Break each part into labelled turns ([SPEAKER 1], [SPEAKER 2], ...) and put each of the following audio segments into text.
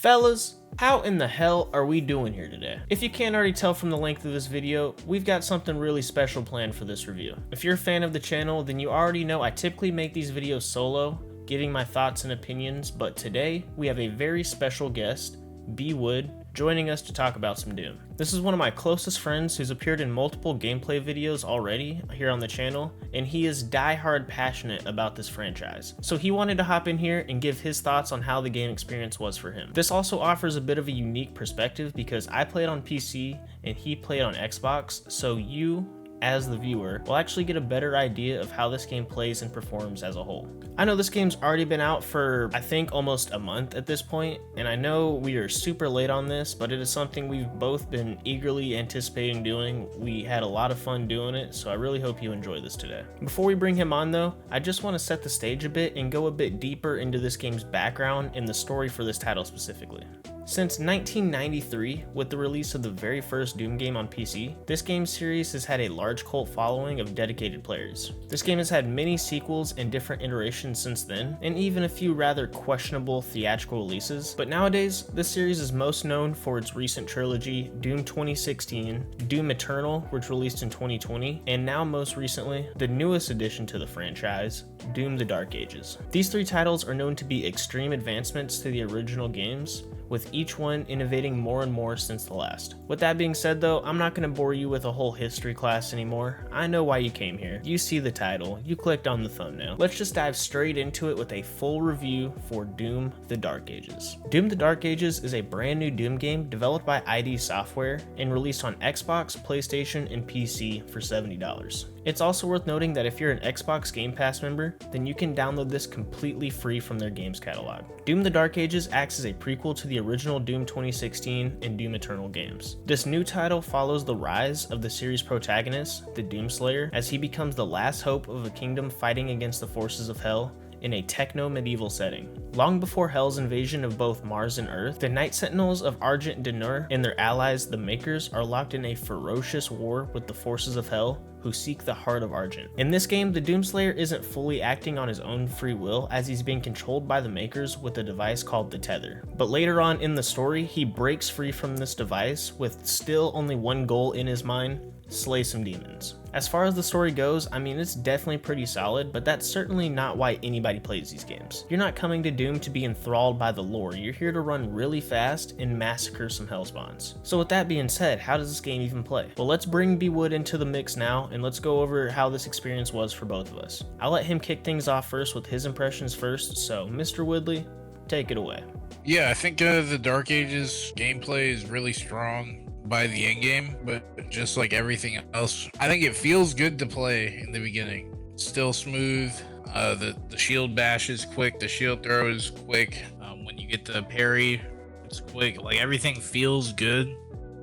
[SPEAKER 1] Fellas, how in the hell are we doing here today? If you can't already tell from the length of this video, we've got something really special planned for this review. If you're a fan of the channel, then you already know I typically make these videos solo, giving my thoughts and opinions, but today we have a very special guest, Bwood, joining us to talk about some Doom. This is one of my closest friends who's appeared in multiple gameplay videos already here on the channel, and he is die-hard passionate about this franchise. So he wanted to hop in here and give his thoughts on how the game experience was for him. This also offers a bit of a unique perspective because I played on PC and he played on Xbox, so you, as the viewer, will actually get a better idea of how this game plays and performs as a whole. I know this game's already been out for, I think, almost a month at this point, and I know we are super late on this, but it is something we've both been eagerly anticipating doing. We had a lot of fun doing it, so I really hope you enjoy this today. Before we bring him on though, I just want to set the stage a bit and go a bit deeper into this game's background and the story for this title specifically. Since 1993, with the release of the very first Doom game on PC, this game series has had a large cult following of dedicated players. This game has had many sequels and different iterations since then, and even a few rather questionable theatrical releases, but nowadays, this series is most known for its recent trilogy, Doom 2016, Doom Eternal, which released in 2020, and now most recently, the newest addition to the franchise, Doom the Dark Ages. These three titles are known to be extreme advancements to the original games, with each one innovating more and more since the last. With that being said though, I'm not going to bore you with a whole history class anymore. I know why you came here. You see the title, you clicked on the thumbnail. Let's just dive straight into it with a full review for Doom the Dark Ages. Doom the Dark Ages is a brand new Doom game developed by ID Software and released on Xbox, PlayStation, and PC for $70. It's also worth noting that if you're an Xbox Game Pass member, then you can download this completely free from their games catalog. Doom the Dark Ages acts as a prequel to the original Doom 2016 and Doom Eternal games. This new title follows the rise of the series' protagonist, the Doomslayer, as he becomes the last hope of a kingdom fighting against the forces of hell in a techno-medieval setting. Long before Hell's invasion of both Mars and Earth, the Night Sentinels of Argent Denur and their allies, the Makers, are locked in a ferocious war with the forces of Hell, who seek the heart of Argent. In this game, the Doomslayer isn't fully acting on his own free will, as he's being controlled by the Makers with a device called the Tether. But later on in the story, he breaks free from this device with still only one goal in his mind: slay some demons. As far as the story goes, I mean, it's definitely pretty solid, but that's certainly not why anybody plays these games. You're not coming to Doom to be enthralled by the lore, you're here to run really fast and massacre some hellspawns. So with that being said, how does this game even play? Well, let's bring Bwood into the mix now, and let's go over how this experience was for both of us. I'll let him kick things off first with his impressions first, so Mr. Woodley, take it away.
[SPEAKER 2] Yeah, I think the Dark Ages gameplay is really strong by the end game, but just like everything else, I think it feels good to play in the beginning. It's still smooth. The shield bash is quick, the shield throw is quick. When you get the parry, it's quick. Like, everything feels good.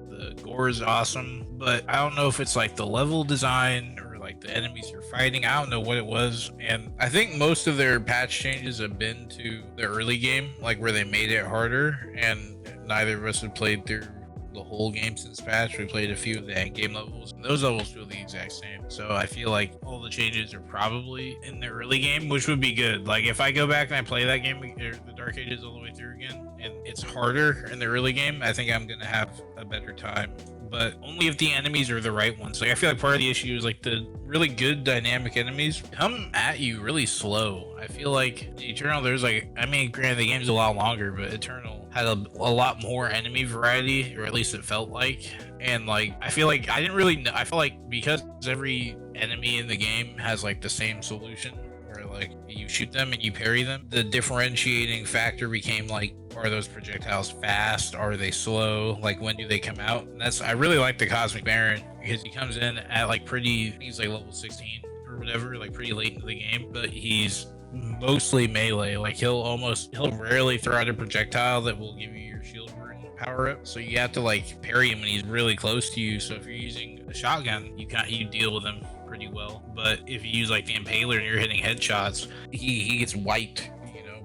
[SPEAKER 2] The gore is awesome, but I don't know if it's like the level design or like the enemies you're fighting. I don't know what it was, and I think most of their patch changes have been to the early game, like where they made it harder, and neither of us have played through the whole game since patch. We played a few of the end game levels, and those levels feel the exact same. So I feel like all the changes are probably in the early game, which would be good. Like, if I go back and I play that game, the Dark Ages, all the way through again, and it's harder in the early game, I think I'm gonna have a better time. But only if the enemies are the right ones. Like, I feel like part of the issue is like the really good dynamic enemies come at you really slow. I feel like Eternal, there's like, I mean, granted the game's a lot longer, but Eternal had a lot more enemy variety, or at least it felt like. And like, I feel like I didn't really know, I feel like because every enemy in the game has like the same solution, where like you shoot them and you parry them, the differentiating factor became like, are those projectiles fast? Are they slow? Like, when do they come out? And I really like the Cosmic Baron, because he comes in at like he's like level 16 or whatever, like pretty late into the game, but he's mostly melee. Like, he'll rarely throw out a projectile that will give you your shield burn power up, so you have to like parry him when he's really close to you. So if you're using a shotgun, you deal with him pretty well, but if you use like the Impaler and you're hitting headshots, he gets wiped,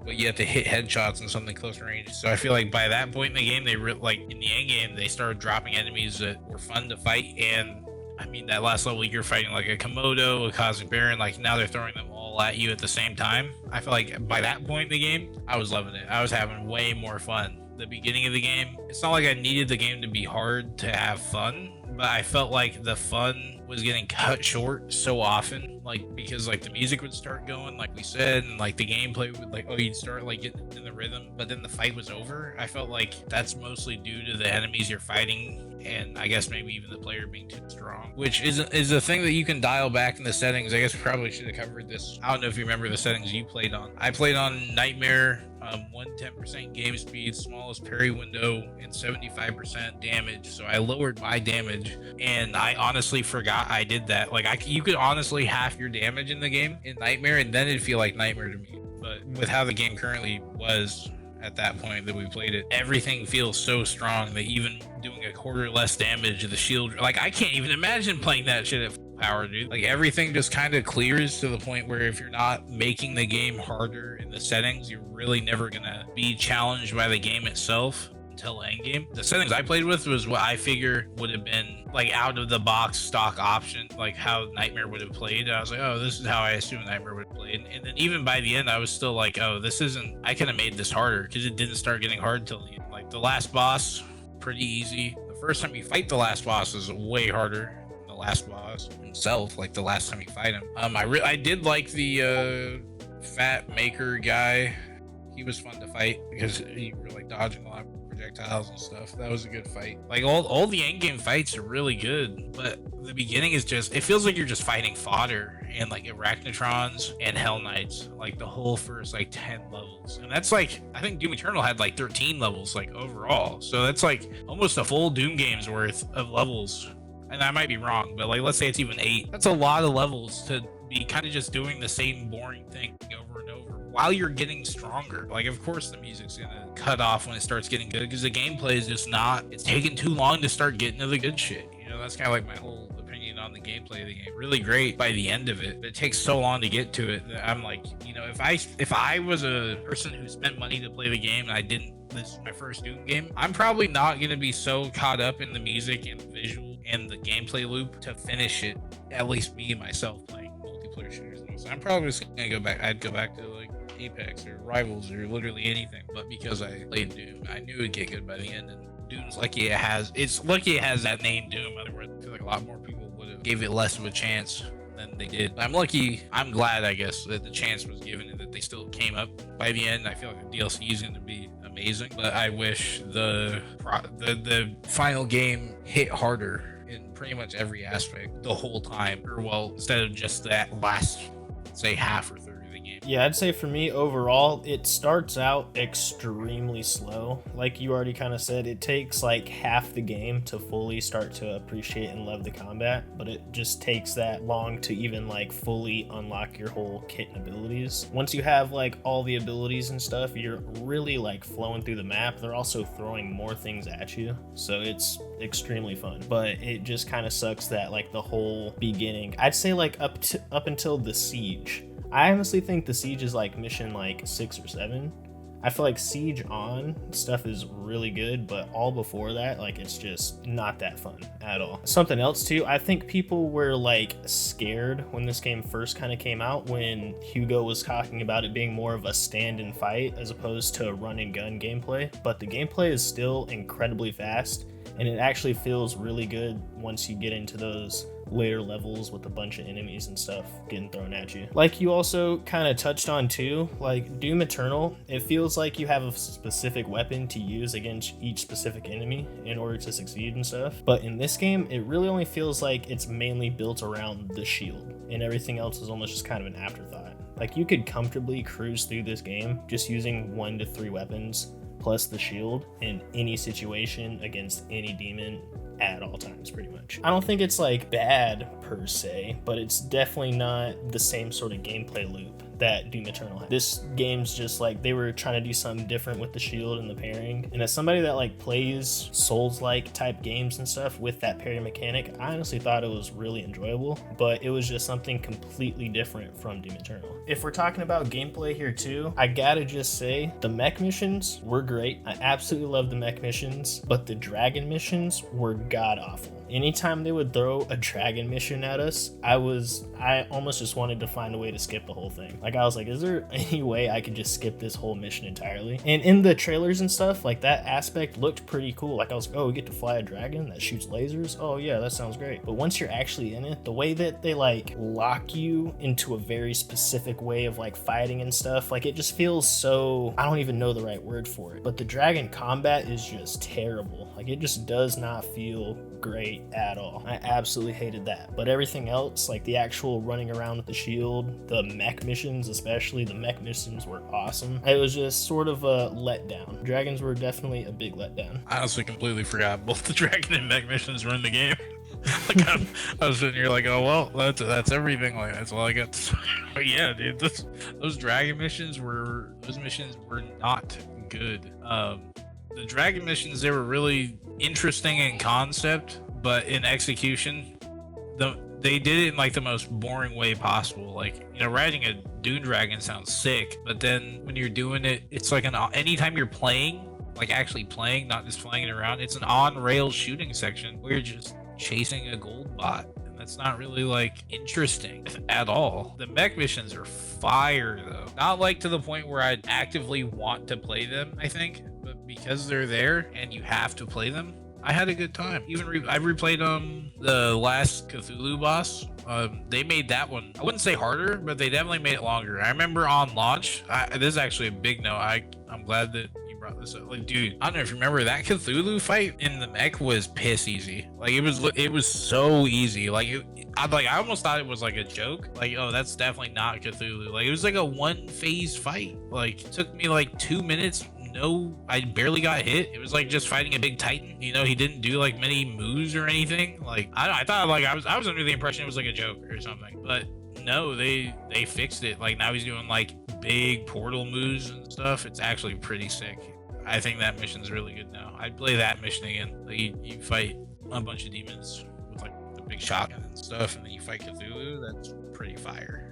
[SPEAKER 2] but you have to hit headshots in something close range. So I feel like by that point in the game, like in the end game, they started dropping enemies that were fun to fight. And I mean, that last level, you're fighting like a Komodo, a Cosmic Baron, like now they're throwing them all at you at the same time. I feel like by that point in the game, I was loving it. I was having way more fun the beginning of the game. It's not like I needed the game to be hard to have fun, but I felt like the fun was getting cut short so often, like because like the music would start going, like we said, and like the gameplay would like, oh, you'd start like getting in the rhythm, but then the fight was over. I felt like that's mostly due to the enemies you're fighting, and I guess maybe even the player being too strong, which is a thing that you can dial back in the settings. I guess we probably should have covered this. I don't know if you remember the settings you played on. I played on Nightmare, 110% game speed, smallest parry window, and 75% damage. So I lowered my damage, and I honestly forgot I did that. Like you could honestly half your damage in the game in Nightmare, and then it'd feel like Nightmare to me. But with how the game currently was at that point that we played it, everything feels so strong that even doing a quarter less damage to the shield, like I can't even imagine playing that shit at full power, dude. Like everything just kind of clears to the point where if you're not making the game harder in the settings, you're really never gonna be challenged by the game itself until endgame. The settings I played with was what I figure would have been like out of the box stock option, like how Nightmare would have played. I was like, oh, this is how I assume Nightmare would have played. And then even by the end, I was still like, oh, this isn't, I could have made this harder, because it didn't start getting hard till the end. Like the last boss, pretty easy. The first time you fight the last boss is way harder than the last boss himself, like the last time you fight him. I did like the fat maker guy. He was fun to fight because you were like dodging a lot of projectiles and stuff. That was a good fight. Like all the end game fights are really good, but the beginning is just, it feels like you're just fighting fodder and like arachnotrons and hell knights, like the whole first like 10 levels. And that's like, I think Doom Eternal had like 13 levels like overall, so that's like almost a full Doom game's worth of levels. And I might be wrong, but like let's say it's even 8. That's a lot of levels to be kind of just doing the same boring thing over and over while you're getting stronger. Like of course the music's gonna cut off when it starts getting good, because the gameplay is just not, it's taking too long to start getting to the good shit. You know, that's kind of like my whole opinion on the gameplay of the game. Really great by the end of it, but it takes so long to get to it that I'm like, you know, if I was a person who spent money to play the game and I didn't, this is my first Doom game, I'm probably not going to be so caught up in the music and the visual and the gameplay loop to finish it. At least me myself playing multiplayer shooters. So I'm probably just gonna go back. I'd go back to like Apex or Rivals or literally anything. But because I played Doom, I knew it'd get good by the end. And Doom's lucky it has. It's lucky it has that name Doom. Otherwise, I feel like a lot more people would have gave it less of a chance than they did. I'm lucky. I'm glad, I guess, that the chance was given and that they still came up by the end. I feel like the DLC is going to be amazing, but I wish the final game hit harder in pretty much every aspect the whole time, or well, instead of just that last, say, half or third of the game.
[SPEAKER 1] Yeah, I'd say for me overall, it starts out extremely slow. Like you already kind of said, it takes like half the game to fully start to appreciate and love the combat, but it just takes that long to even like fully unlock your whole kit and abilities. Once you have like all the abilities and stuff, you're really like flowing through the map. They're also throwing more things at you, so it's extremely fun. But it just kind of sucks that like the whole beginning, I'd say like up until the siege. I honestly think the siege is like mission like 6 or 7. I feel like siege on stuff is really good, but all before that, like it's just not that fun at all. Something else too, I think people were like scared when this game first kind of came out, when Hugo was talking about it being more of a stand and fight as opposed to run and gun gameplay. But the gameplay is still incredibly fast, and it actually feels really good once you get into those later levels with a bunch of enemies and stuff getting thrown at you. Like you also kind of touched on too, like Doom Eternal, it feels like you have a specific weapon to use against each specific enemy in order to succeed and stuff. But in this game, it really only feels like it's mainly built around the shield, and everything else is almost just kind of an afterthought. Like you could comfortably cruise through this game just using 1 to 3 weapons plus the shield in any situation against any demon at all times, pretty much. I don't think it's like bad per se, but it's definitely not the same sort of gameplay loop that Doom Eternal had. This game's just like they were trying to do something different with the shield and the parrying. And as somebody that like plays Souls-like type games and stuff with that parry mechanic, I honestly thought it was really enjoyable, but it was just something completely different from Doom Eternal. If we're talking about gameplay here too, I gotta just say the mech missions were great. I absolutely love the mech missions, but the dragon missions were god awful. anytime they would throw a dragon mission at us, I almost just wanted to find a way to skip the whole thing. Like, I was like, is there any way I could just skip this whole mission entirely? And in the trailers and stuff, like, that aspect looked pretty cool. Like, I was like, oh, we get to fly a dragon that shoots lasers? Oh yeah, that sounds great. But once you're actually in it, the way that they like lock you into a very specific way of like fighting and stuff, like, it just feels so, I don't even know the right word for it, but the dragon combat is just terrible. Like, it just does not feel great at all. I absolutely hated that. But everything else, like the actual running around with the shield, the mech missions, especially the mech missions, were awesome. It was just sort of a letdown. Dragons were definitely a big letdown.
[SPEAKER 2] I honestly completely forgot both the dragon and mech missions were in the game. Like, I was sitting here like, oh well, that's everything. Like, that's all I got to say. But yeah, dude, those dragon missions were not good. The dragon missions, they were really interesting in concept, but in execution, they did it in like the most boring way possible. Like, you know, riding a dune dragon sounds sick, but then when you're doing it, it's like anytime you're playing, like actually playing, not just flying it around, it's an on-rail shooting section where you're just chasing a gold bot, and that's not really like interesting at all. The mech missions are fire though, not like to the point where I'd actively want to play them, I think, but because they're there and you have to play them, I had a good time. Even I replayed the last Cthulhu boss. They made that one, I wouldn't say harder, but they definitely made it longer. I remember on launch, this is actually a big note, I'm glad that brought this up. Like, dude, I don't know if you remember that Cthulhu fight in the mech was piss easy. Like, it was so easy. Like, I almost thought it was like a joke. Like, oh, that's definitely not Cthulhu. Like, it was like a one phase fight. Like, it took me like 2 minutes. No, I barely got hit. It was like just fighting a big titan. You know, he didn't do like many moves or anything. Like, I thought like I was under the impression it was like a joke or something, but no, they fixed it. Like, now he's doing like big portal moves and stuff. It's actually pretty sick. I think that mission's really good now. I'd play that mission again. Like, you fight a bunch of demons with like the big shotgun and stuff, and then you fight Cthulhu. That's pretty fire.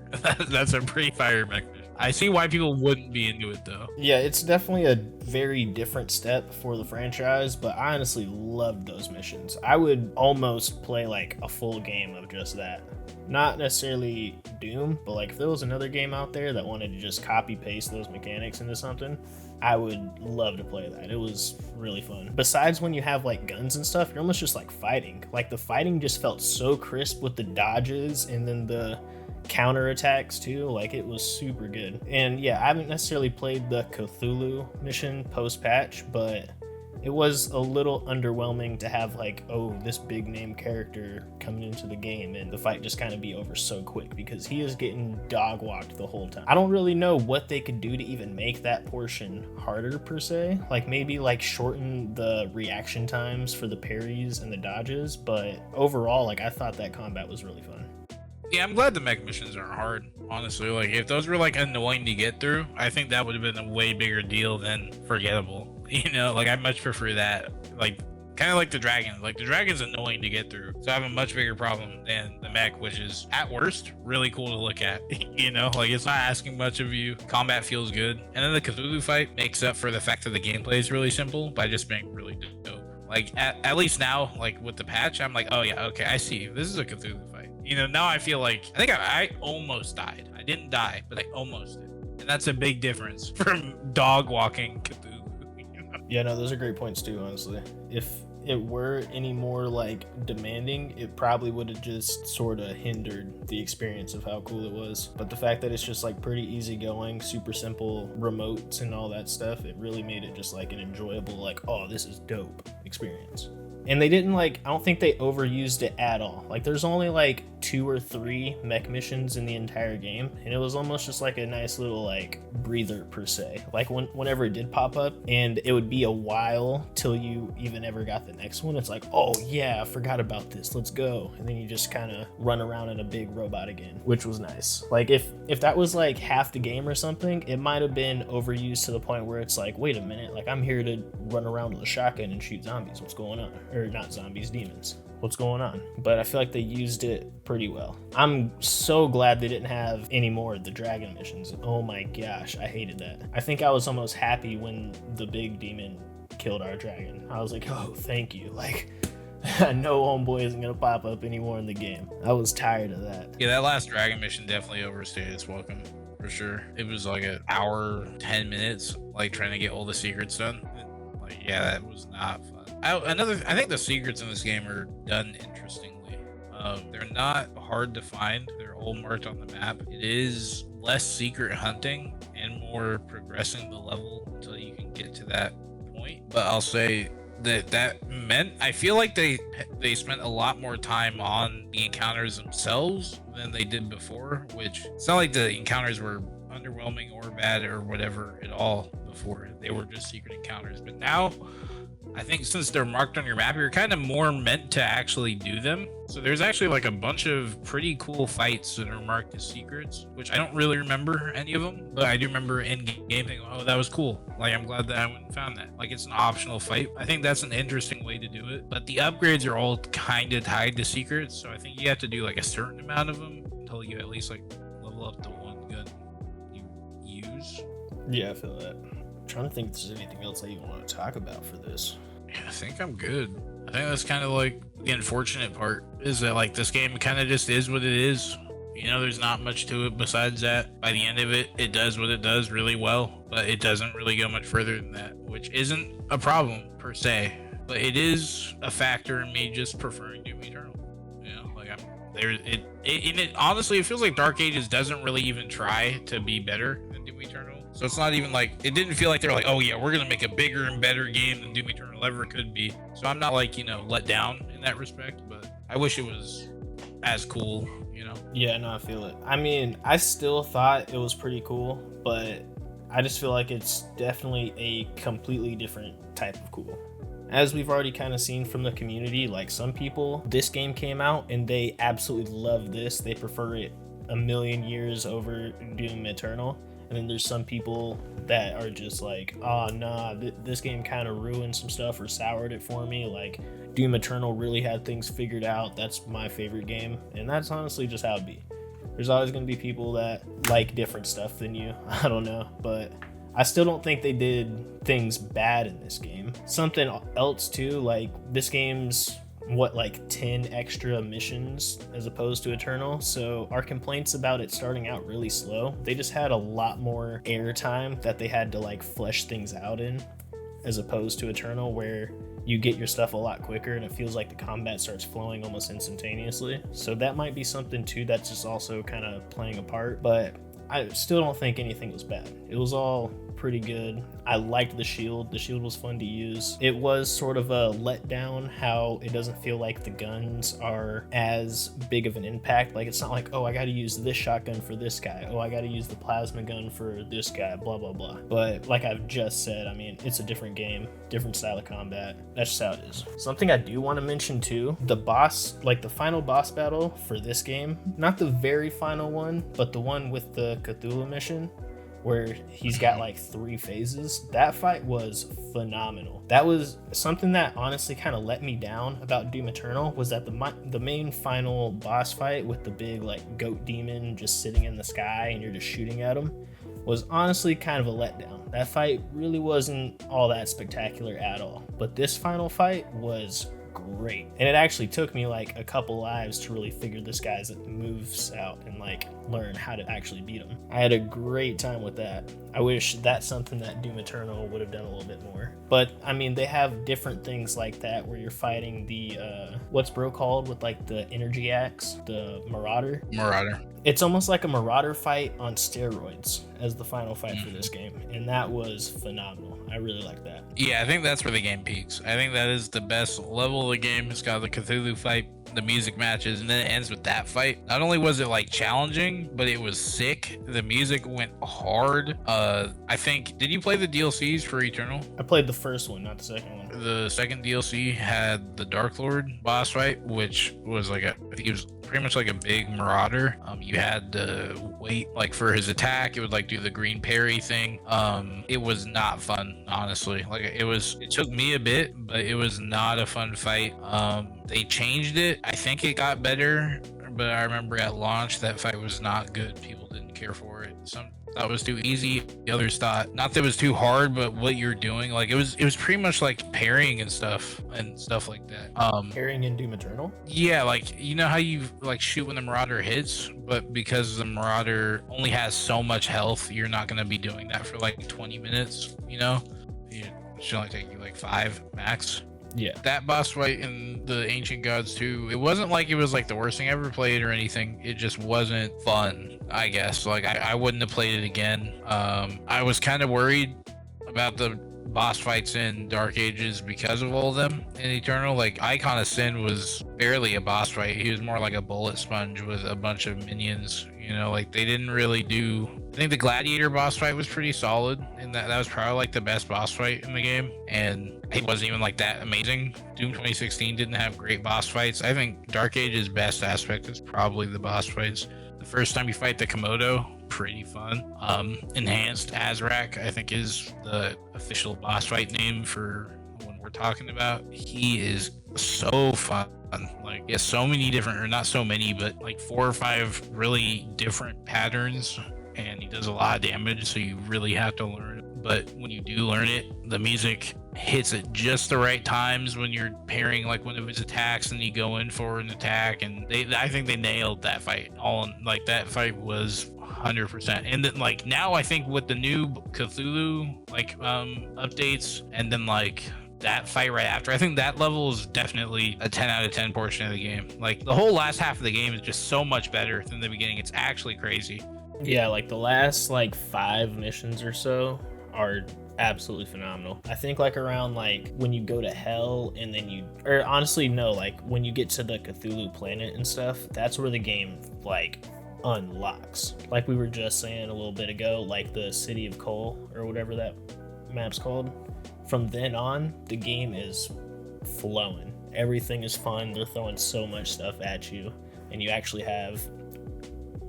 [SPEAKER 2] That's a pretty fire mech mission. I see why people wouldn't be into it though.
[SPEAKER 1] Yeah, it's definitely a very different step for the franchise, but I honestly loved those missions. I would almost play like a full game of just that. Not necessarily Doom, but like if there was another game out there that wanted to just copy paste those mechanics into something, I would love to play that. It was really fun. Besides, when you have like guns and stuff, you're almost just like fighting. Like, the fighting just felt so crisp with the dodges and then the counter attacks too. Like, it was super good. And yeah, I haven't necessarily played the Cthulhu mission post patch, but it was a little underwhelming to have like, oh, this big name character coming into the game and the fight just kind of be over so quick, because he is getting dog walked the whole time. I don't really know what they could do to even make that portion harder per se. Like, maybe like shorten the reaction times for the parries and the dodges, but overall, like, I thought that combat was really fun.
[SPEAKER 2] Yeah, I'm glad the mech missions aren't hard, honestly. Like, if those were like annoying to get through, I think that would have been a way bigger deal than forgettable. You know, like, I much prefer that. Like, kind of like the dragon. Like, the dragon's annoying to get through, so I have a much bigger problem than the mech, which is at worst really cool to look at. You know, like, it's not asking much of you. Combat feels good, and then the Cthulhu fight makes up for the fact that the gameplay is really simple by just being really dope. Like, at least now, like with the patch, I'm like, oh yeah, okay, I see. This is a Cthulhu fight. You know, now I feel like I almost died. I didn't die, but I almost did, and that's a big difference from dog walking Cthulhu.
[SPEAKER 1] Yeah, no, those are great points too, honestly. If it were any more like demanding, it probably would have just sort of hindered the experience of how cool it was. But the fact that it's just like pretty easygoing, super simple remotes and all that stuff, it really made it just like an enjoyable, like, oh, this is dope experience. And they didn't like, I don't think they overused it at all. Like, there's only like 2 or 3 mech missions in the entire game, and it was almost just like a nice little like breather per se. Like, whenever it did pop up, and it would be a while till you even ever got the next one, it's like, oh yeah, I forgot about this, let's go. And then you just kind of run around in a big robot again, which was nice. Like, if that was like half the game or something, it might have been overused to the point where it's like, wait a minute, like, I'm here to run around with a shotgun and shoot zombies, what's going on? Or not zombies, demons. What's going on? But I feel like they used it pretty well. I'm so glad they didn't have any more of the dragon missions. Oh my gosh, I hated that. I think I was almost happy when the big demon killed our dragon. I was like, oh, thank you. Like, No homeboy isn't gonna pop up anymore in the game. I was tired of that.
[SPEAKER 2] Yeah, that last dragon mission definitely overstayed its welcome for sure. It was like an hour, 10 minutes, like trying to get all the secrets done. Like, yeah, that was not fun. I think the secrets in this game are done interestingly. They're not hard to find. They're all marked on the map. It is less secret hunting and more progressing the level until you can get to that point. But I'll say that meant I feel like they spent a lot more time on the encounters themselves than they did before, which it's not like the encounters were underwhelming or bad or whatever at all before. They were just secret encounters. But now I think since they're marked on your map, you're kind of more meant to actually do them. So there's actually like a bunch of pretty cool fights that are marked as secrets, which I don't really remember any of them, but I do remember in game thinking, oh, that was cool. Like, I'm glad that I went and found that. Like, it's an optional fight. I think that's an interesting way to do it. But the upgrades are all kind of tied to secrets, so I think you have to do like a certain amount of them until you at least like level up the one gun you use.
[SPEAKER 1] Yeah, I feel that. I'm trying to think if there's anything else I even want to talk about for this.
[SPEAKER 2] Yeah, I think I'm good. I think that's kind of like the unfortunate part is that like this game kind of just is what it is. You know, there's not much to it besides that. By the end of it, it does what it does really well, but it doesn't really go much further than that, which isn't a problem per se, but it is a factor in me just preferring Doom Eternal. You know, like I'm there. It honestly, it feels like Dark Ages doesn't really even try to be better than Doom Eternal. So it's not even like, it didn't feel like they were like, oh yeah, we're gonna make a bigger and better game than Doom Eternal ever could be. So I'm not like, you know, let down in that respect, but I wish it was as cool, you know?
[SPEAKER 1] Yeah, no, I feel it. I mean, I still thought it was pretty cool, but I just feel like it's definitely a completely different type of cool. As we've already kind of seen from the community, like some people, this game came out and they absolutely love this. They prefer it a million years over Doom Eternal. And then there's some people that are just like, oh, nah, this game kind of ruined some stuff or soured it for me. Like, Doom Eternal really had things figured out. That's my favorite game. And that's honestly just how it be. There's always going to be people that like different stuff than you. I don't know. But I still don't think they did things bad in this game. Something else, too, like, this game's like 10 extra missions as opposed to Eternal, so our complaints about it starting out really slow, they just had a lot more air time that they had to like flesh things out in, as opposed to Eternal where you get your stuff a lot quicker and it feels like the combat starts flowing almost instantaneously. So that might be something too that's just also kind of playing a part, but I still don't think anything was bad. It was all pretty good. I liked the shield. The shield was fun to use. It was sort of a letdown how it doesn't feel like the guns are as big of an impact. Like, it's not like, oh, I got to use this shotgun for this guy. Oh, I got to use the plasma gun for this guy, blah, blah, blah. But like I've just said, I mean, it's a different game, different style of combat. That's just how it is. Something I do want to mention too, the boss, like the final boss battle for this game, not the very final one, but the one with the Cthulhu mission, where he's got like 3 phases. That fight was phenomenal. That was something that honestly kind of let me down about Doom Eternal, was that the main final boss fight with the big like goat demon just sitting in the sky and you're just shooting at him was honestly kind of a letdown. That fight really wasn't all that spectacular at all. But this final fight was great. And it actually took me like a couple lives to really figure this guy's moves out and like learn how to actually beat him. I had a great time with that. I wish that's something that Doom Eternal would have done a little bit more. But I mean, they have different things like that where you're fighting the what's bro called with like the energy axe, the Marauder. It's almost like a Marauder fight on steroids as the final fight for this game, and that was phenomenal. I really like that.
[SPEAKER 2] Yeah, I think that's where the game peaks. I think that is the best level of the game. It's got the Cthulhu fight, the music matches, and then it ends with that fight. Not only was it like challenging, but it was sick. The music went hard. I think, did you play the DLCs for Eternal?
[SPEAKER 1] I played the first one, not the second one.
[SPEAKER 2] The second DLC had the Dark Lord boss fight, which was like I think it was pretty much like a big Marauder. You had to wait like for his attack. It would like do the green parry thing. It was not fun, honestly. Like it took me a bit, but it was not a fun fight. They changed it. I think it got better but I remember at launch that fight was not good. People didn't care for it. Some thought it was too easy. The others thought not that it was too hard, but what you're doing, like it was pretty much like parrying and stuff like that.
[SPEAKER 1] Parrying in Doom Eternal?
[SPEAKER 2] Yeah, like you know how you like shoot when the Marauder hits, but because the Marauder only has so much health, you're not gonna be doing that for like 20 minutes. It should only take you like 5 max.
[SPEAKER 1] Yeah.
[SPEAKER 2] That boss fight in the Ancient Gods 2, it wasn't like it was like the worst thing I ever played or anything. It just wasn't fun, I guess. Like I wouldn't have played it again. I was kind of worried about the boss fights in Dark Ages because of all of them in Eternal. Like Icon of Sin was barely a boss fight. He was more like a bullet sponge with a bunch of minions. Like they didn't really do. I think the Gladiator boss fight was pretty solid, and that was probably like the best boss fight in the game. And it wasn't even like that amazing. Doom 2016 didn't have great boss fights. I think Dark Age's best aspect is probably the boss fights. The first time you fight the Komodo, pretty fun. Enhanced Azrak, I think, is the official boss fight name for when we're talking about. He is so fun. Like, yeah, so many different, or not so many, but like 4 or 5 really different patterns, and he does a lot of damage, so you really have to learn it. But when you do learn it, the music hits at just the right times when you're pairing like one of his attacks and you go in for an attack, and I think they nailed that fight. Like that fight was 100%. And then like now I think with the new Cthulhu like updates, and then like that fight right after, I think that level is definitely a 10 out of 10 portion of the game. Like the whole last half of the game is just so much better than the beginning. It's actually crazy.
[SPEAKER 1] Yeah, like the last like 5 missions or so are absolutely phenomenal. I think like around like when you go to hell, and then honestly no, like when you get to the Cthulhu planet and stuff, that's where the game like unlocks. Like we were just saying a little bit ago, like the City of Coal or whatever that map's called. From then on, the game is flowing. Everything is fun. They're throwing so much stuff at you, and you actually have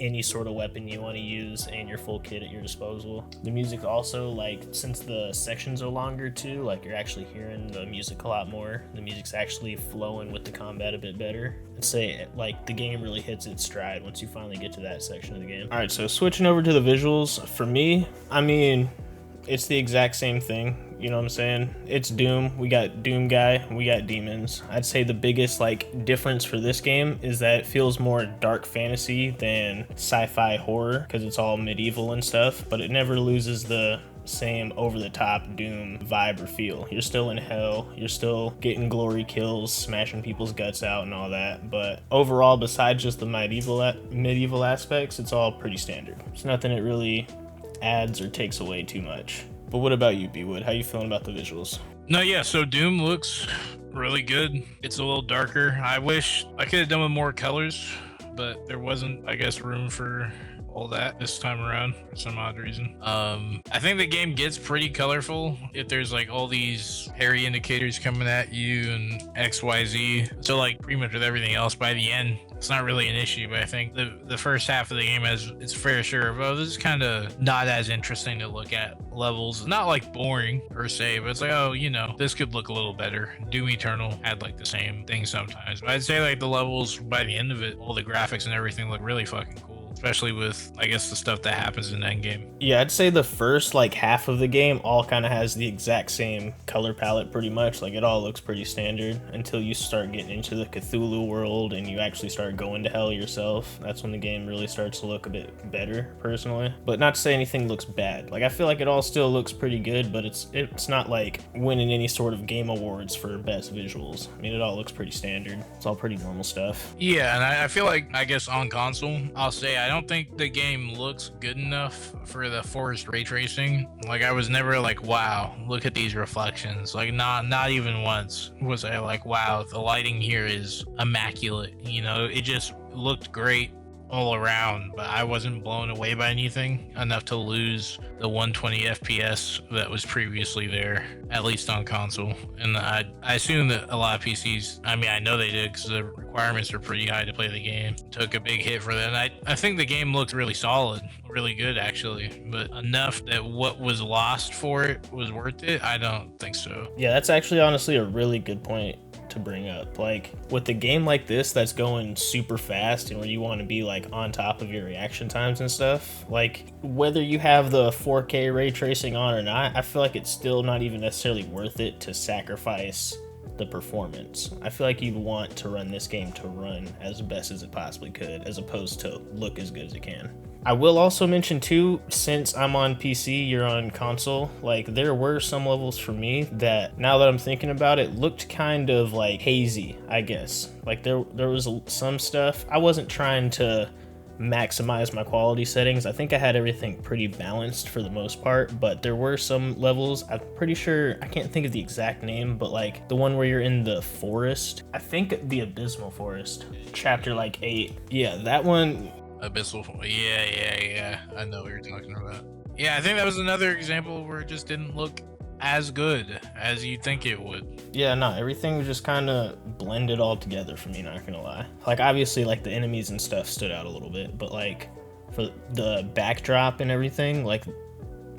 [SPEAKER 1] any sort of weapon you want to use and your full kit at your disposal. The music also, like, since the sections are longer too, like you're actually hearing the music a lot more. The music's actually flowing with the combat a bit better. I'd say like the game really hits its stride once you finally get to that section of the game. All right, so switching over to the visuals, for me, I mean, it's the exact same thing. You know what I'm saying? It's Doom. We got Doom guy. We got demons. I'd say the biggest like difference for this game is that it feels more dark fantasy than sci-fi horror, because it's all medieval and stuff, but it never loses the same over-the-top Doom vibe or feel. You're still in hell. You're still getting glory kills, smashing people's guts out and all that. But overall, besides just the medieval aspects, it's all pretty standard. It's nothing that really adds or takes away too much. But what about you, Bwood? How you feeling about the visuals?
[SPEAKER 2] No, yeah, so Doom looks really good. It's a little darker. I wish I could have done with more colors, but there wasn't, I guess, room for all that this time around for some odd reason. I think the game gets pretty colorful if there's like all these hairy indicators coming at you and XYZ. So like pretty much with everything else, by the end, it's not really an issue. But I think the first half of the game has its fair share of, oh, this is kind of not as interesting to look at levels. Not like boring per se, but it's like, oh, this could look a little better. Doom Eternal had like the same thing sometimes. But I'd say like the levels by the end of it, all the graphics and everything look really fucking cool. Especially with, I guess, the stuff that happens in Endgame.
[SPEAKER 1] Yeah, I'd say the first like half of the game all kind of has the exact same color palette pretty much. Like it all looks pretty standard until you start getting into the Cthulhu world and you actually start going to hell yourself. That's when the game really starts to look a bit better, personally. But not to say anything looks bad. Like I feel like it all still looks pretty good, but it's not like winning any sort of game awards for best visuals. I mean, it all looks pretty standard. It's all pretty normal stuff.
[SPEAKER 2] Yeah, and I feel like, I guess on console, I'll say I don't think the game looks good enough for the forced ray tracing. Like I was never like, wow, look at these reflections. Like not even once was I like, wow, the lighting here is immaculate. It just looked great all around, but I wasn't blown away by anything enough to lose the 120 FPS that was previously there, at least on console. And I assume that a lot of PCs, I mean, I know they did because the requirements are pretty high to play the game, took a big hit for that. And I think the game looked really solid, really good actually, but enough that what was lost for it was worth it? I don't think so.
[SPEAKER 1] Yeah, that's actually honestly a really good point. to bring up. Like with a game like this that's going super fast and where you want to be like on top of your reaction times and stuff, like whether you have the 4K ray tracing on or not, I feel like it's still not even necessarily worth it to sacrifice the performance. I feel like you'd want to run this game to run as best as it possibly could, as opposed to look as good as it can. I will also mention too, since I'm on PC, you're on console, like there were some levels for me that, now that I'm thinking about it, looked kind of like hazy, I guess. Like there was some stuff, I wasn't trying to maximize my quality settings. I think I had everything pretty balanced for the most part, but there were some levels, I'm pretty sure, I can't think of the exact name, but like the one where you're in the forest, I think the Abysmal Forest, chapter like 8. Yeah, that one.
[SPEAKER 2] Abyssal. Yeah. I know what you're talking about. Yeah, I think that was another example where it just didn't look as good as you'd think it would.
[SPEAKER 1] Yeah, no, everything was just kind of blended all together for me, not gonna lie. Like, obviously, like, the enemies and stuff stood out a little bit, but, like, for the backdrop and everything, like,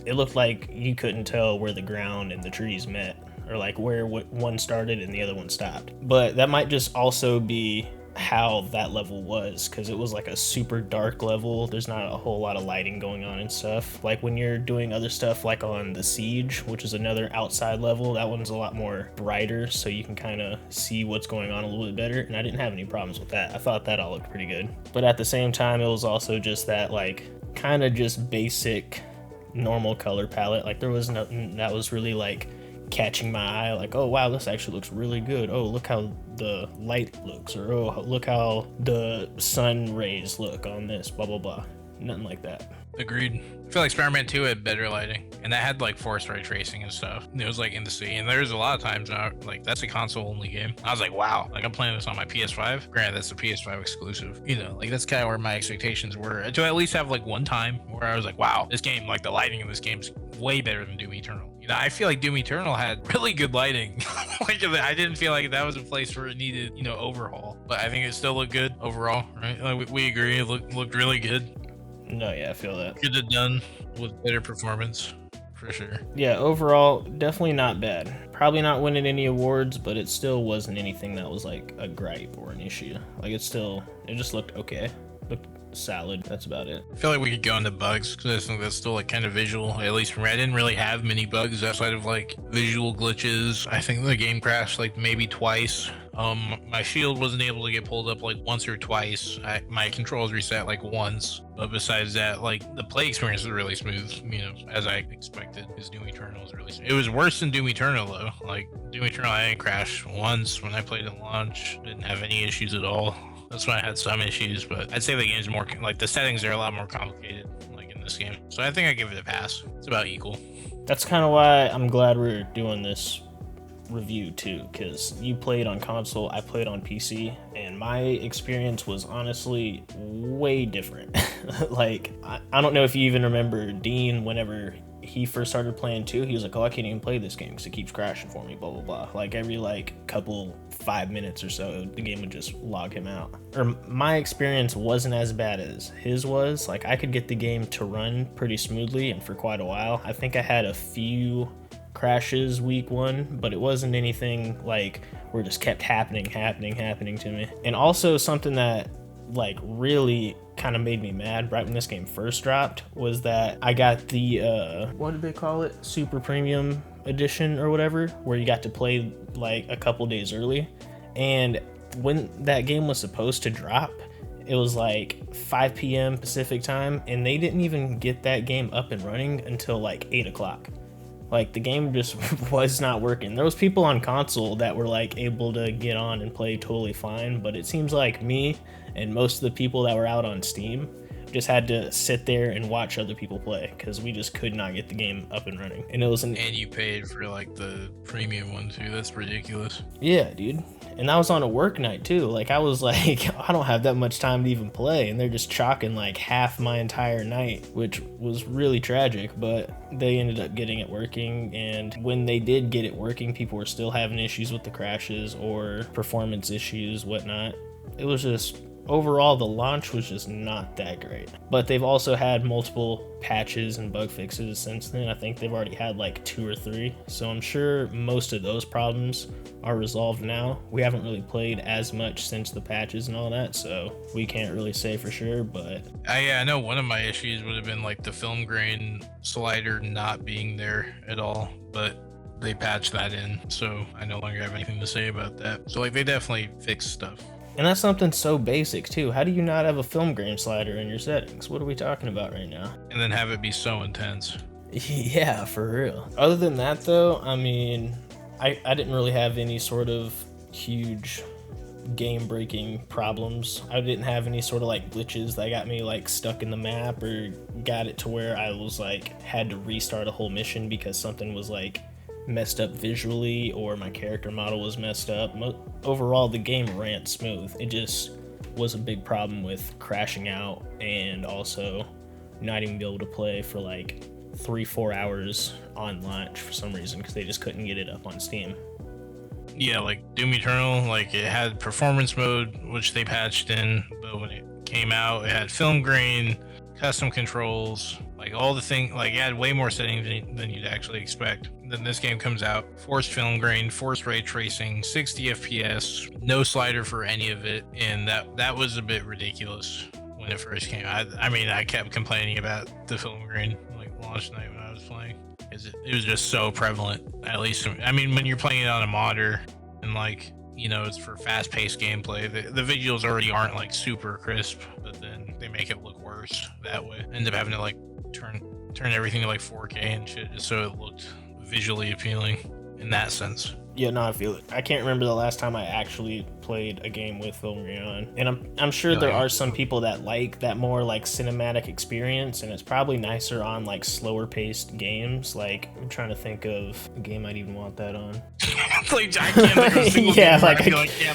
[SPEAKER 1] it looked like you couldn't tell where the ground and the trees met, or, like, where one started and the other one stopped. But that might just also be how that level was, because it was like a super dark level. There's not a whole lot of lighting going on and stuff. Like when you're doing other stuff like on the Siege, which is another outside level, that one's a lot more brighter, so you can kind of see what's going on a little bit better, and I didn't have any problems with that. I thought that all looked pretty good. But at the same time, it was also just that like kind of just basic normal color palette. Like there was nothing that was really like catching my eye, like, oh wow, this actually looks really good, oh look how the light looks, or oh look how the sun rays look on this, blah blah blah. Nothing like that.
[SPEAKER 2] Agreed. I feel like Spider-Man 2 had better lighting, and that had like forest ray tracing and stuff. It was like in the sea, and there's a lot of times now, like that's a console only game. I was like, wow, like I'm playing this on my PS5. Granted, that's a PS5 exclusive. You know, like that's kind of where my expectations were, to at least have like one time where I was like, wow, this game, like the lighting in this game's way better than Doom Eternal. You know, I feel like Doom Eternal had really good lighting. Like I didn't feel like that was a place where it needed, you know, overhaul, but I think it still looked good overall, right? Like we agree, it looked really good.
[SPEAKER 1] No, yeah, I feel that.
[SPEAKER 2] Could have done with better performance, for sure.
[SPEAKER 1] Yeah, overall, definitely not bad. Probably not winning any awards, but it still wasn't anything that was like a gripe or an issue. Like it just looked okay. Looked solid. That's about it.
[SPEAKER 2] I feel like we could go into bugs, because I think that's still like kind of visual, at least for me. I didn't really have many bugs outside of like visual glitches. I think the game crashed like maybe twice. My shield wasn't able to get pulled up like once or twice. My controls reset like once, but besides that, like the play experience was really smooth, you know, as I expected, because Doom Eternal was really smooth. It was worse than Doom Eternal though. Like Doom Eternal, I didn't crash once when I played at launch. Didn't have any issues at all. That's when I had some issues, but I'd say the game's more, like the settings are a lot more complicated, like in this game. So I think I give it a pass. It's about equal.
[SPEAKER 1] That's kind of why I'm glad we're doing this review too, because you played on console, I played on PC, and my experience was honestly way different. Like, I don't know if you even remember Dean, whenever he first started playing too, he was like, oh, I can't even play this game because it keeps crashing for me, blah blah blah. Like every like couple 5 minutes or so, the game would just log him out. Or my experience wasn't as bad as his was. Like I could get the game to run pretty smoothly and for quite a while. I think I had a few crashes week one, but it wasn't anything like where it just kept happening to me. And also something that like really kind of made me mad right when this game first dropped was that I got the what did they call it, super premium edition or whatever, where you got to play like a couple days early, and when that game was supposed to drop, it was like 5 p.m. Pacific time, and they didn't even get that game up and running until like 8 o'clock. Like the game just was not working. There was people on console that were like able to get on and play totally fine, but it seems like me and most of the people that were out on Steam just had to sit there and watch other people play, because we just could not get the game up and running. And it was
[SPEAKER 2] and you paid for like the premium one too. That's ridiculous.
[SPEAKER 1] Yeah, dude. And that was on a work night too. Like I was like, I don't have that much time to even play, and they're just chalking like half my entire night, which was really tragic, but they ended up getting it working. And when they did get it working, people were still having issues with the crashes or performance issues, whatnot. It was just overall, the launch was just not that great. But they've also had multiple patches and bug fixes since then. I think they've already had like 2 or 3. So I'm sure most of those problems are resolved now. We haven't really played as much since the patches and all that, so we can't really say for sure, but...
[SPEAKER 2] I know one of my issues would have been like the film grain slider not being there at all, but they patched that in, so I no longer have anything to say about that. So like they definitely fixed stuff.
[SPEAKER 1] And that's something so basic too. How do you not have a film grain slider in your settings? What are we talking about right now?
[SPEAKER 2] And then have it be so intense.
[SPEAKER 1] Yeah, for real. Other than that though, I mean, I didn't really have any sort of huge game breaking problems. I didn't have any sort of like glitches that got me like stuck in the map or got it to where I was like had to restart a whole mission because something was like messed up visually or my character model was messed up. Overall, the game ran smooth. It just was a big problem with crashing out and also not even be able to play for like 3-4 hours on launch for some reason because they just couldn't get it up on Steam.
[SPEAKER 2] Yeah, like Doom Eternal, like it had performance mode, which they patched in, but when it came out, it had film grain, custom controls, like all the things, like it had way more settings than you'd actually expect. Then this game comes out, forced film grain, forced ray tracing, 60 FPS, no slider for any of it, and that was a bit ridiculous when it first came out. I mean, I kept complaining about the film grain like launch night when I was playing. It was just so prevalent, at least. I mean, when you're playing it on a modder and like, you know, it's for fast-paced gameplay, the visuals already aren't like super crisp, but then they make it look worse that way. End up having to like turn everything to like 4K and shit just so it looked visually appealing in that sense.
[SPEAKER 1] Yeah, no, I feel it. I can't remember the last time I actually played a game with film grain on, and I'm sure there are some people that like that more like cinematic experience, and it's probably nicer on like slower paced games. Like I'm trying to think of a game I'd even want that on.
[SPEAKER 2] Like I can't think of a single
[SPEAKER 1] yeah,
[SPEAKER 2] game where
[SPEAKER 1] like
[SPEAKER 2] I'd be like, yeah,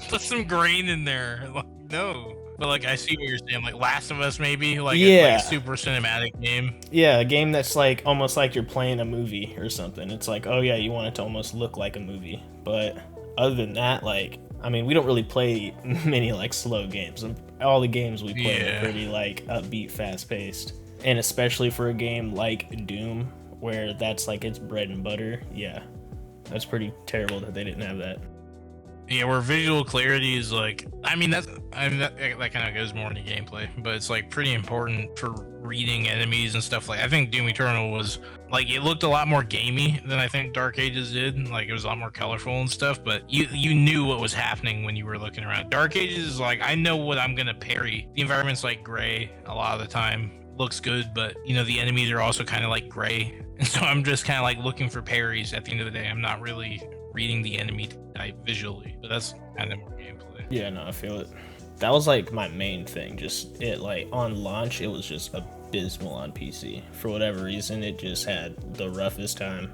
[SPEAKER 2] put some grain in there. Like, no. But like I see what you're saying, like Last of Us maybe, like a super cinematic game.
[SPEAKER 1] Yeah, a game that's like almost like you're playing a movie or something. It's like, oh yeah, you want it to almost look like a movie. But other than that, like, I mean, we don't really play many like slow games. All the games we play are pretty like upbeat, fast paced. And especially for a game like Doom, where that's like its bread and butter. Yeah, that's pretty terrible that they didn't have that.
[SPEAKER 2] Yeah, where visual clarity is like, I mean that kind of goes more into gameplay, but it's like pretty important for reading enemies and stuff. Like I think Doom Eternal was like, it looked a lot more gamey than I think Dark Ages did. Like it was a lot more colorful and stuff, but you knew what was happening when you were looking around. Dark Ages is like, I know what I'm gonna parry. The environment's like gray a lot of the time. Looks good, but you know the enemies are also kind of like gray, and so I'm just kind of like looking for parries at the end of the day. I'm not really reading the enemy type visually, but that's kind of more gameplay.
[SPEAKER 1] Yeah, no, I feel it. That was like my main thing. Just it like on launch, it was just abysmal on PC. For whatever reason, it just had the roughest time.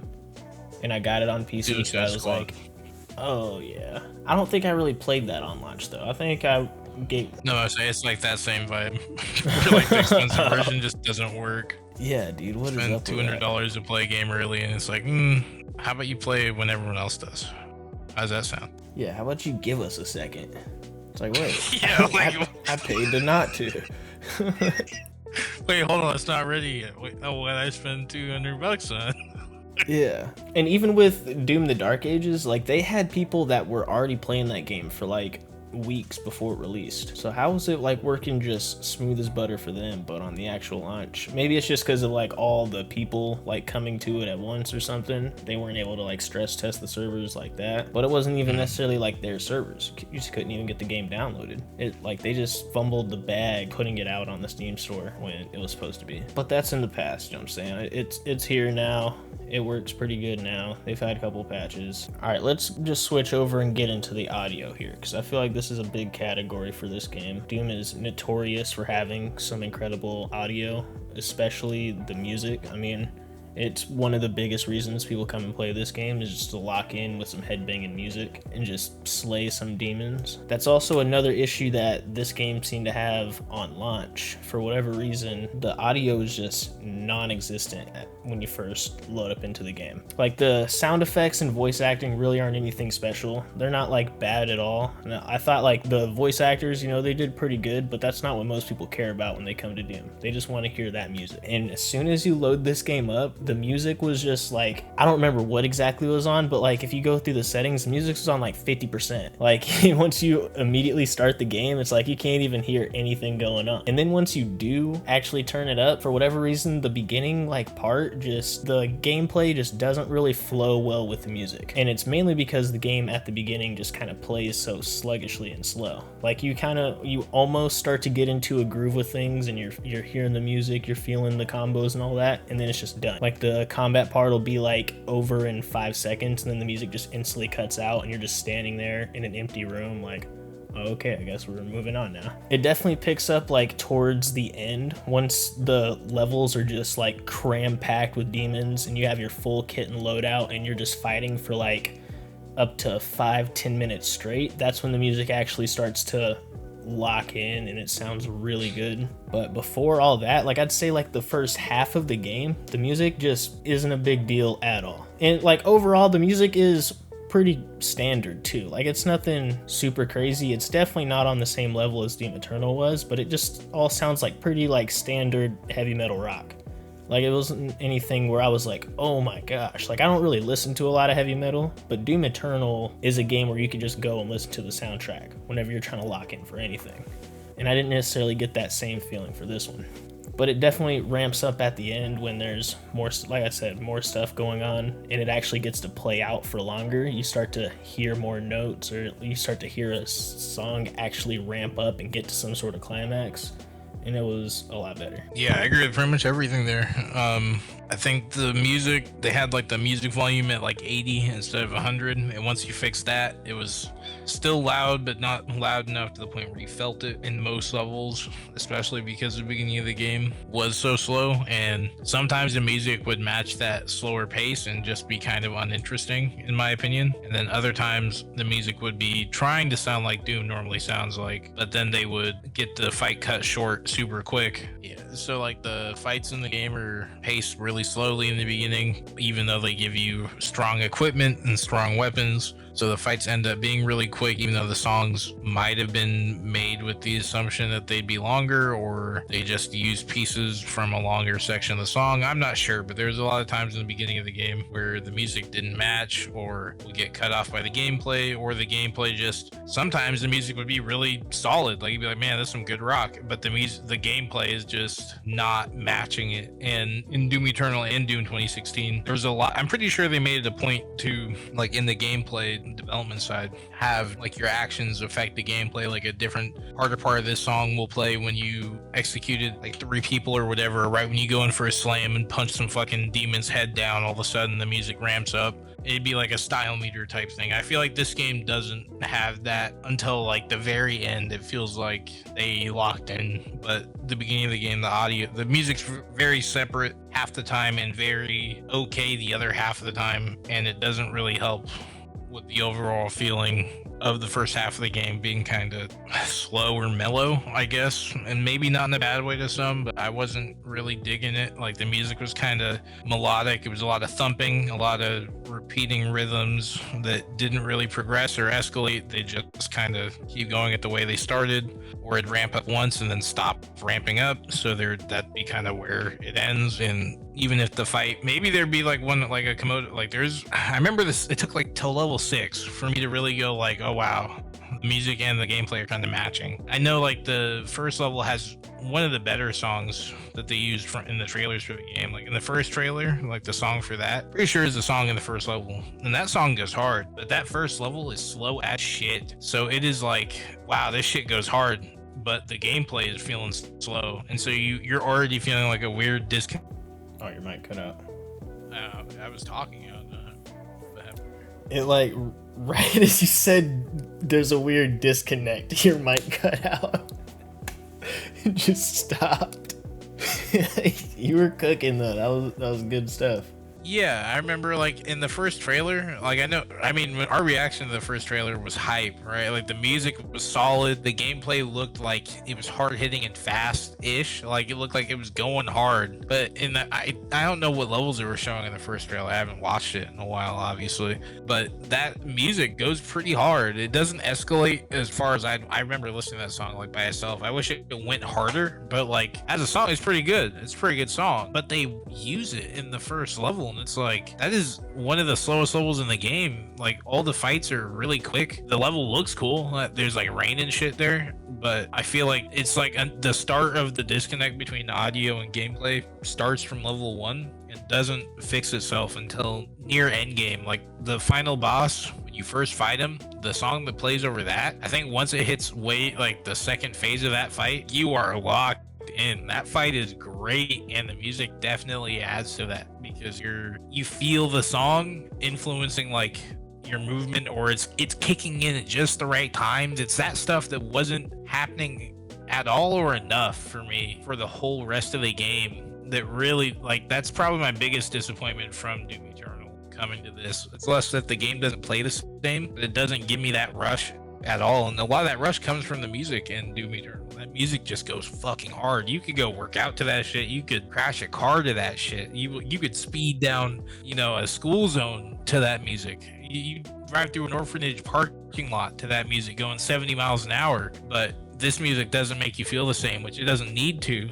[SPEAKER 1] And I got it on PC, so I was like, oh yeah. I don't think I really played that on launch though. I think I gave...
[SPEAKER 2] No, it's like that same vibe. Like the expensive version just doesn't work.
[SPEAKER 1] Yeah, dude, what is up with
[SPEAKER 2] $200 to play a game early, and it's like, how about you play when everyone else does? How does that sound?
[SPEAKER 1] Yeah, how about you give us a second? It's like, wait,
[SPEAKER 2] yeah, like,
[SPEAKER 1] I paid to not to.
[SPEAKER 2] Wait, hold on, it's not ready yet. Wait, oh, what I spend $200 on?
[SPEAKER 1] Yeah, and even with Doom: The Dark Ages, like they had people that were already playing that game for like weeks before it released. So how was it like working just smooth as butter for them, but on the actual launch? Maybe it's just because of like all the people like coming to it at once or something. They weren't able to like stress test the servers like that. But it wasn't even necessarily like their servers. You just couldn't even get the game downloaded. It like they just fumbled the bag putting it out on the Steam store when it was supposed to be. But that's in the past, you know what I'm saying? It's here now. It works pretty good now. They've had a couple patches. All right, let's just switch over and get into the audio here, because I feel like this is a big category for this game. Doom is notorious for having some incredible audio, especially the music. I mean, It's one of the biggest reasons people come and play this game, is just to lock in with some headbanging music and just slay some demons. That's also another issue that this game seemed to have on launch. For whatever reason, the audio is just non-existent when you first load up into the game. Like, the sound effects and voice acting really aren't anything special. They're not like bad at all. And I thought like the voice actors, you know, they did pretty good, but that's not what most people care about when they come to Doom. They just want to hear that music. And as soon as you load this game up, the music was just like, I don't remember what exactly was on, but like if you go through the settings, the music was on like 50%. Like once you immediately start the game, it's like you can't even hear anything going on. And then once you do actually turn it up, for whatever reason, the beginning like part, just the gameplay just doesn't really flow well with the music. And it's mainly because the game at the beginning just kind of plays so sluggishly and slow. Like you almost start to get into a groove with things, and you're hearing the music, you're feeling the combos and all that, and then it's just done. Like the combat part will be like over in 5 seconds, and then the music just instantly cuts out, and you're just standing there in an empty room like, okay, I guess we're moving on now. It definitely picks up like towards the end, once the levels are just like cram-packed with demons and you have your full kit and loadout and you're just fighting for like up to 5-10 minutes straight. That's when the music actually starts to lock in and it sounds really good. But before all that, like I'd say like the first half of the game, the music just isn't a big deal at all. And like overall, the music is pretty standard too. Like it's nothing super crazy. It's definitely not on the same level as Doom Eternal was, but it just all sounds like pretty like standard heavy metal rock. Like it wasn't anything where I was like, oh my gosh. Like I don't really listen to a lot of heavy metal, but Doom Eternal is a game where you could just go and listen to the soundtrack whenever you're trying to lock in for anything. And I didn't necessarily get that same feeling for this one. But it definitely ramps up at the end when there's more, like I said, more stuff going on, and it actually gets to play out for longer. You start to hear more notes, or you start to hear a song actually ramp up and get to some sort of climax. And it was a lot better.
[SPEAKER 2] Yeah, I agree with pretty much everything there. I think the music, they had like the music volume at like 80 instead of 100, and once you fixed that, it was still loud, but not loud enough to the point where you felt it in most levels, especially because the beginning of the game was so slow, and sometimes the music would match that slower pace and just be kind of uninteresting, in my opinion. And then other times the music would be trying to sound like Doom normally sounds like, but then they would get the fight cut short super quick. Yeah, so like the fights in the game are paced really slowly in the beginning, even though they give you strong equipment and strong weapons. So the fights end up being really quick, even though the songs might have been made with the assumption that they'd be longer, or they just use pieces from a longer section of the song. I'm not sure, but there's a lot of times in the beginning of the game where the music didn't match, or would get cut off by the gameplay, or the gameplay just, sometimes the music would be really solid. Like you'd be like, man, that's some good rock, but the gameplay is just not matching it. And in Doom Eternal and Doom 2016, there was a lot, I'm pretty sure they made it a point to, like in the gameplay development side, have like your actions affect the gameplay. Like a different harder part of this song will play when you executed like 3 people or whatever, right when you go in for a slam and punch some fucking demon's head down, all of a sudden the music ramps up. It'd be like a style meter type thing. I feel like this game doesn't have that until like the very end. It feels like they locked in, but the beginning of the game, the music's very separate half the time and very okay the other half of the time, and it doesn't really help with the overall feeling of the first half of the game being kind of slow or mellow, I guess, and maybe not in a bad way to some, but I wasn't really digging it. Like the music was kind of melodic. It was a lot of thumping, a lot of repeating rhythms that didn't really progress or escalate. They just kind of keep going at the way they started, or it'd ramp up once and then stop ramping up. So that'd be kind of where it ends. And even if the fight, maybe there'd be like one, like a commode, like I remember this, it took like till level 6 for me to really go like, oh wow, the music and the gameplay are kind of matching. I know like the first level has one of the better songs that they used in the trailers for the game. Like in the first trailer, like the song for that, pretty sure is the song in the first level. And that song goes hard, but that first level is slow as shit. So it is like, wow, this shit goes hard, but the gameplay is feeling slow. And so you're already feeling like a weird disconnect.
[SPEAKER 1] Oh, your mic cut out.
[SPEAKER 2] I was talking on
[SPEAKER 1] it, like right as you said there's a weird disconnect, your mic cut out. It just stopped. You were cooking though. That was good stuff.
[SPEAKER 2] Yeah, I remember like in the first trailer, like I mean, our reaction to the first trailer was hype, right? Like the music was solid, the gameplay looked like it was hard hitting and fast-ish, like it looked like it was going hard. But I don't know what levels they were showing in the first trailer. I haven't watched it in a while, obviously, but that music goes pretty hard. It doesn't escalate as far as I remember listening to that song like by itself. I wish it went harder, but like as a song, it's pretty good. It's a pretty good song, but they use it in the first level. And it's like, that is one of the slowest levels in the game. Like all the fights are really quick. The level looks cool. There's like rain and shit there, but I feel like it's like the start of the disconnect between audio and gameplay starts from level 1 and doesn't fix itself until near end game. Like the final boss, when you first fight him, the song that plays over that, I think once it hits like the second phase of that fight, you are locked in. That fight is great, and the music definitely adds to that because you feel the song influencing like your movement, or it's kicking in at just the right times. It's that stuff that wasn't happening at all or enough for me for the whole rest of the game. That really, like, that's probably my biggest disappointment from Doom Eternal coming to this. It's less that the game doesn't play the same, but it doesn't give me that rush at all. And a lot of that rush comes from the music in Doom Eternal. That music just goes fucking hard. You could go work out to that shit. You could crash a car to that shit. You could speed down, a school zone to that music. You drive through an orphanage parking lot to that music going 70 miles an hour. But this music doesn't make you feel the same, which it doesn't need to.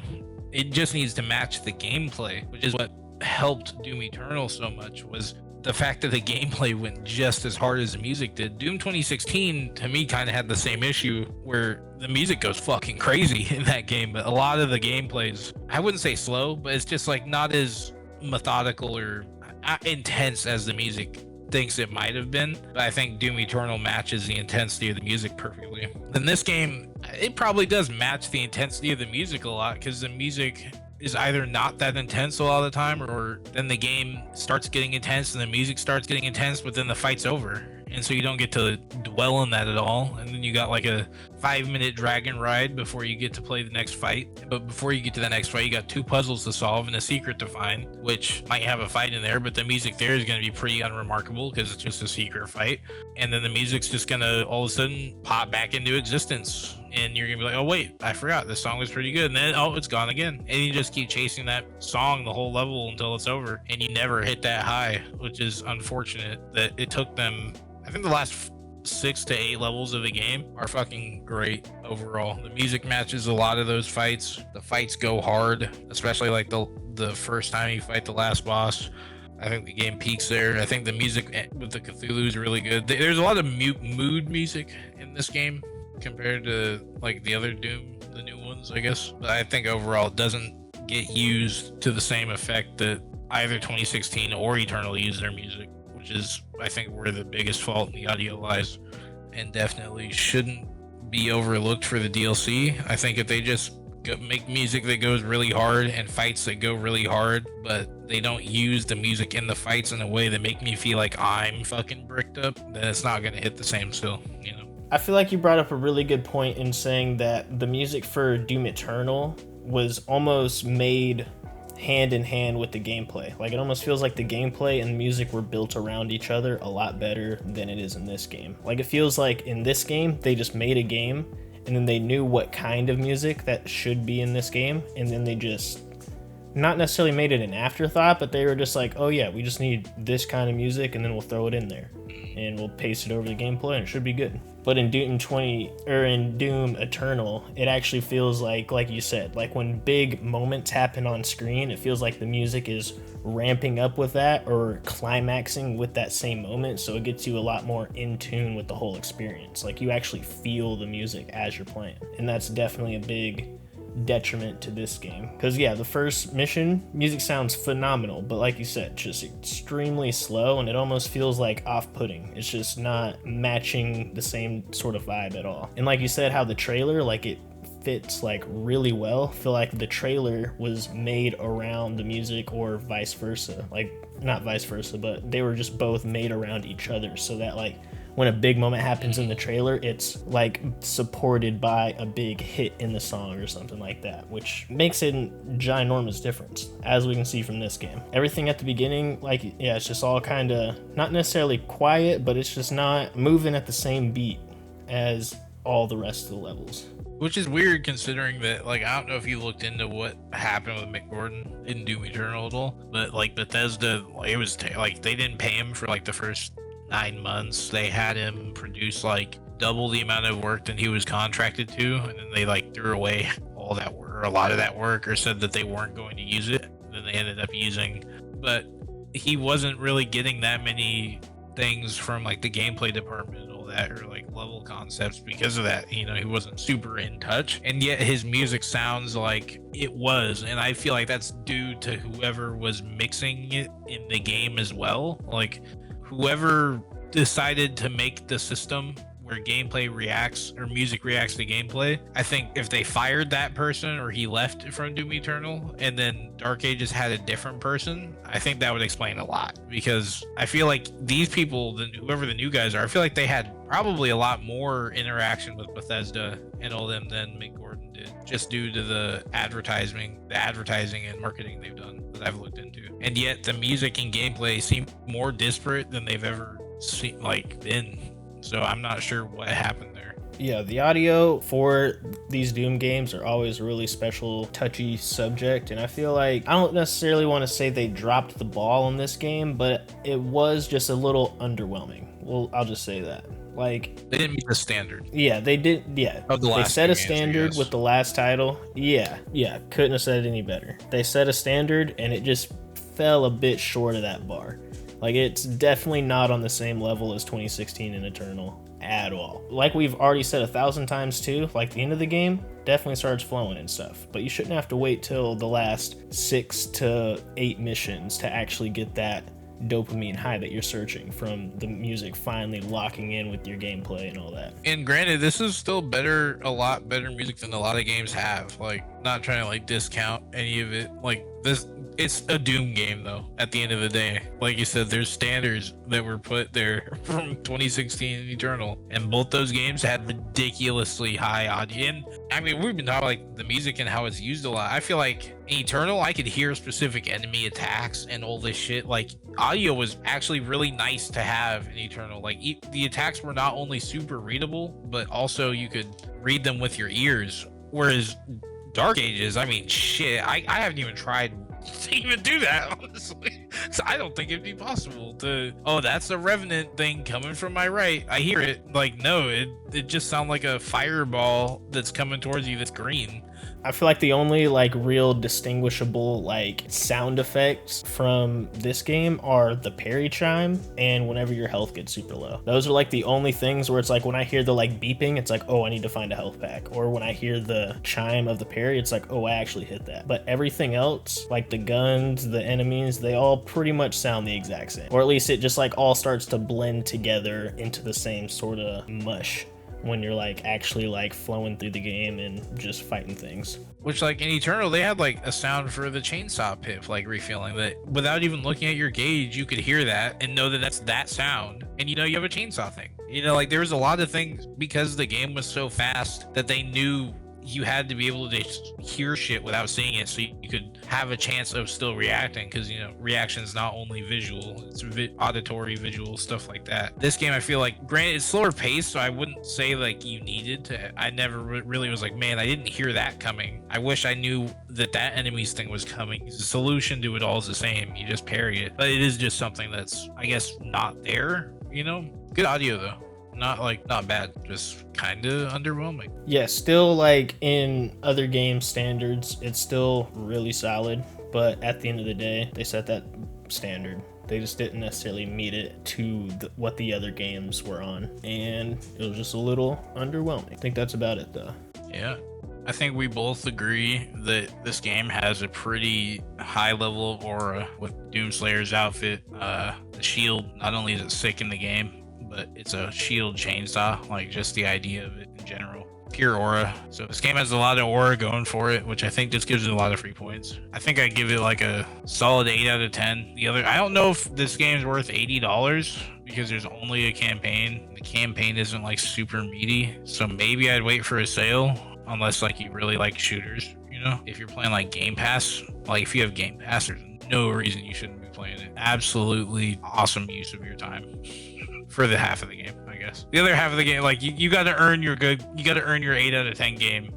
[SPEAKER 2] It just needs to match the gameplay, which is what helped Doom Eternal so much, was the fact that the gameplay went just as hard as the music did. Doom 2016 to me kind of had the same issue where the music goes fucking crazy in that game, but a lot of the gameplays, I wouldn't say slow, but it's just like not as methodical or intense as the music thinks it might have been. But I think Doom Eternal matches the intensity of the music perfectly. In this game, it probably does match the intensity of the music a lot, because the music is either not that intense a lot of the time, or then the game starts getting intense and the music starts getting intense, but then the fight's over. And so you don't get to dwell on that at all. And then you got like a 5-minute dragon ride before you get to play the next fight. But before you get to the next fight, you got 2 puzzles to solve and a secret to find, which might have a fight in there, but the music there is going to be pretty unremarkable because it's just a secret fight. And then the music's just going to all of a sudden pop back into existence. And you're going to be like, oh, wait, I forgot. This song was pretty good. And then, oh, it's gone again. And you just keep chasing that song the whole level until it's over. And you never hit that high, which is unfortunate that it took them. I think the last 6 to 8 levels of the game are fucking great overall. The music matches a lot of those fights. The fights go hard, especially like the first time you fight the last boss. I think the game peaks there. I think the music with the Cthulhu is really good. There's a lot of mood music in this game compared to like the other Doom, the new ones, I guess. But I think overall it doesn't get used to the same effect that either 2016 or Eternal used their music, which is, I think, where the biggest fault in the audio lies, and definitely shouldn't be overlooked for the DLC. I think if they just make music that goes really hard and fights that go really hard, but they don't use the music in the fights in a way that make me feel like I'm fucking bricked up, then it's not going to hit the same still,
[SPEAKER 1] I feel like you brought up a really good point in saying that the music for Doom Eternal was almost made hand in hand with the gameplay. Like, it almost feels like the gameplay and music were built around each other a lot better than it is in this game. Like, it feels like in this game they just made a game and then they knew what kind of music that should be in this game, and then they just not necessarily made it an afterthought, but they were just like, oh yeah, we just need this kind of music and then we'll throw it in there and we'll paste it over the gameplay and it should be good. But in Doom Eternal, it actually feels like you said, like when big moments happen on screen, it feels like the music is ramping up with that or climaxing with that same moment, so it gets you a lot more in tune with the whole experience. Like, you actually feel the music as you're playing, and that's definitely a big detriment to this game, because yeah, the first mission music sounds phenomenal, but like you said, just extremely slow, and it almost feels like off-putting. It's just not matching the same sort of vibe at all. And like you said, how the trailer, like, it fits like really well. I feel like the trailer was made around the music, or vice versa, like not vice versa, but they were just both made around each other, so that like when a big moment happens in the trailer, it's like supported by a big hit in the song or something like that, which makes it a ginormous difference, as we can see from this game. Everything at the beginning, like, yeah, it's just all kind of not necessarily quiet, but it's just not moving at the same beat as all the rest of the levels.
[SPEAKER 2] Which is weird considering that, like, I don't know if you looked into what happened with Mick Gordon in Doom Eternal at all, but like Bethesda, it was like they didn't pay him for like the first 9 months. They had him produce like double the amount of work than he was contracted to, and then they like threw away all that work, or a lot of that work, or said that they weren't going to use it. And then they ended up using, but he wasn't really getting that many things from like the gameplay department and all that, or like level concepts, because of that. You know, he wasn't super in touch, and yet his music sounds like it was, and I feel like that's due to whoever was mixing it in the game as well. Like whoever decided to make the system where gameplay reacts, or music reacts to gameplay, I think if they fired that person, or he left from Doom Eternal and then Dark Ages had a different person, I think that would explain a lot. Because I feel like these people, whoever the new guys are, I feel like they had probably a lot more interaction with Bethesda and all them than Mick Gordon did, just due to the advertising and marketing they've done that I've looked into. And yet the music and gameplay seem more disparate than they've ever been. So I'm not sure what happened there.
[SPEAKER 1] Yeah, the audio for these Doom games are always a really special, touchy subject, and I feel like I don't necessarily want to say they dropped the ball on this game, but it was just a little underwhelming. Well, I'll just say that. Like,
[SPEAKER 2] they didn't meet the standard.
[SPEAKER 1] Yeah, they did. Yeah,
[SPEAKER 2] of the last
[SPEAKER 1] they set a
[SPEAKER 2] games,
[SPEAKER 1] standard with the last title. Yeah, couldn't have said it any better. They set a standard, and it just fell a bit short of that bar. Like, it's definitely not on the same level as 2016 and Eternal at all. Like we've already said 1,000 times too, like the end of the game definitely starts flowing and stuff, but you shouldn't have to wait till the last 6 to 8 missions to actually get that dopamine high that you're searching from the music finally locking in with your gameplay and all that.
[SPEAKER 2] And granted, this is still a lot better music than a lot of games have. Like, not trying to like discount any of it. Like this, it's a Doom game though. At the end of the day, like you said, there's standards that were put there from 2016 and Eternal, and both those games had ridiculously high audio. And I mean, we've been talking like the music and how it's used a lot. I feel like in Eternal, I could hear specific enemy attacks and all this shit. Like, audio was actually really nice to have in Eternal. Like, the attacks were not only super readable, but also you could read them with your ears. Whereas Dark Ages, I mean, shit, I haven't even tried to even do that, honestly. So I don't think it'd be possible to, oh, that's a Revenant thing coming from my right, I hear it. Like, no, it just sounds like a fireball that's coming towards you that's green.
[SPEAKER 1] I feel like the only like real distinguishable like sound effects from this game are the parry chime and whenever your health gets super low. Those are like the only things where it's like when I hear the like beeping, it's like, oh, I need to find a health pack. Or when I hear the chime of the parry, it's like, oh, I actually hit that. But everything else, like the guns, the enemies, they all pretty much sound the exact same. Or at least it just like all starts to blend together into the same sort of mush when you're like actually like flowing through the game and just fighting things.
[SPEAKER 2] Which, like in Eternal, they had like a sound for the chainsaw pip, like refilling, that without even looking at your gauge, you could hear that and know that that's that sound, and you know you have a chainsaw thing. You know, like there was a lot of things, because the game was so fast that they knew you had to be able to hear shit without seeing it, so you could have a chance of still reacting, because, you know, reaction is not only visual, it's auditory, visual, stuff like that. This game, I feel like, granted, it's slower paced, so I wouldn't say like you needed to. I never really was like, man, I didn't hear that coming. I wish I knew that enemy's thing was coming. The solution to it all is the same, you just parry it. But it is just something that's, I guess, not there, you know? Good audio though. Not bad, just kind of underwhelming.
[SPEAKER 1] Yeah, still like in other game standards, it's still really solid, but at the end of the day, they set that standard. They just didn't necessarily meet it to what the other games were on, and it was just a little underwhelming. I think that's about it though.
[SPEAKER 2] Yeah. I think we both agree that this game has a pretty high level of aura with Doomslayer's outfit. The shield, not only is it sick in the game, but it's a shield chainsaw, like just the idea of it in general. pure aura. So this game has a lot of aura going for it, which I think just gives it a lot of free points. I think I give it like a solid 8 out of 10. I don't know if this game's worth $80 because there's only a campaign. The campaign isn't like super meaty, so maybe I'd wait for a sale unless like you really like shooters. You know, if you're playing like Game Pass, like if you have Game Pass, there's no reason you shouldn't be playing it. Absolutely awesome use of your time for the half of the game, I guess. The other half of the game, like you got to earn your 8 out of 10 game.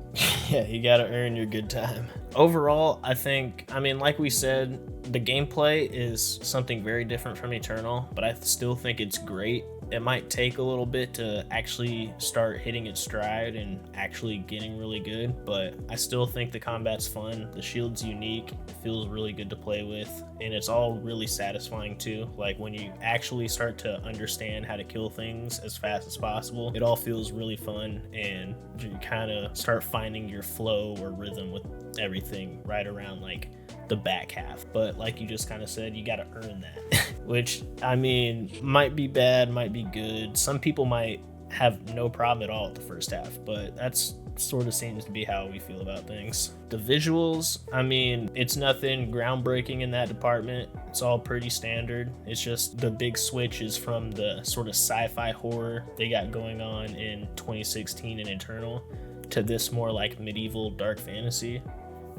[SPEAKER 1] Yeah, you got to earn your good time. Overall, I mean, like we said, the gameplay is something very different from Eternal, but I still think it's great. It might take a little bit to actually start hitting its stride and actually getting really good, but I still think the combat's fun. The shield's unique. It feels really good to play with, and it's all really satisfying too. Like when you actually start to understand how to kill things as fast as possible, it all feels really fun, and you kind of start finding your flow or rhythm with everything right around like the back half. But like you just kind of said, you got to earn that which I mean might be bad, might be good. Some people might have no problem at all at the first half, but that's sort of seems to be how we feel about things. The visuals, I mean, it's nothing groundbreaking in that department. It's all pretty standard. It's just the big switch is from the sort of sci-fi horror they got going on in 2016 in Eternal to this more like medieval dark fantasy,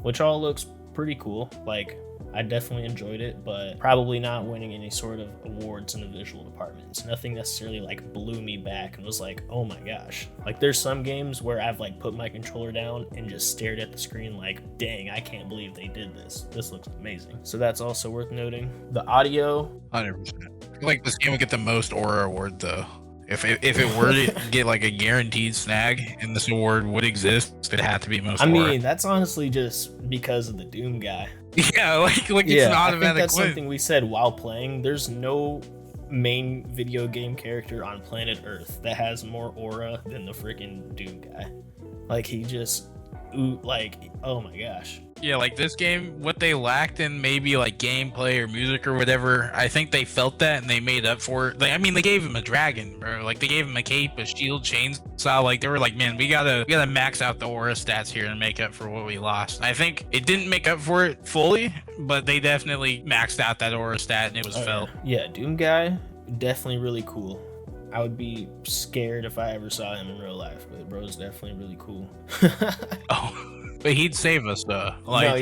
[SPEAKER 1] which all looks pretty cool. Like, I definitely enjoyed it, but probably not winning any sort of awards in the visual departments. Nothing necessarily like blew me back and was like, oh my gosh. Like there's some games where I've like put my controller down and just stared at the screen like, dang, I can't believe they did this. This looks amazing. So that's also worth noting. The audio.
[SPEAKER 2] 100%. I feel like this game would get the most aura award though. If it were to get like a guaranteed snag and this award would exist, it'd have to be most aura.
[SPEAKER 1] I mean, that's honestly just because of the Doom guy.
[SPEAKER 2] Yeah, like it's an automatic
[SPEAKER 1] I think that's
[SPEAKER 2] win.
[SPEAKER 1] something we said while playing. There's no main video game character on planet Earth that has more aura than the freaking Doom guy. Like he just, like, oh my gosh.
[SPEAKER 2] Yeah, like this game, what they lacked in maybe like gameplay or music or whatever, I think they felt that and they made up for it. Like, I mean, they gave him a dragon, bro. Like they gave him a cape, a shield, chainsaw. Like they were like, man, we gotta max out the aura stats here and make up for what we lost. I think it didn't make up for it fully, but they definitely maxed out that aura stat and it was felt.
[SPEAKER 1] Yeah, Doom guy, definitely really cool. I would be scared if I ever saw him in real life, but bro's definitely really cool.
[SPEAKER 2] Oh. But he'd save us though. Like,
[SPEAKER 1] no,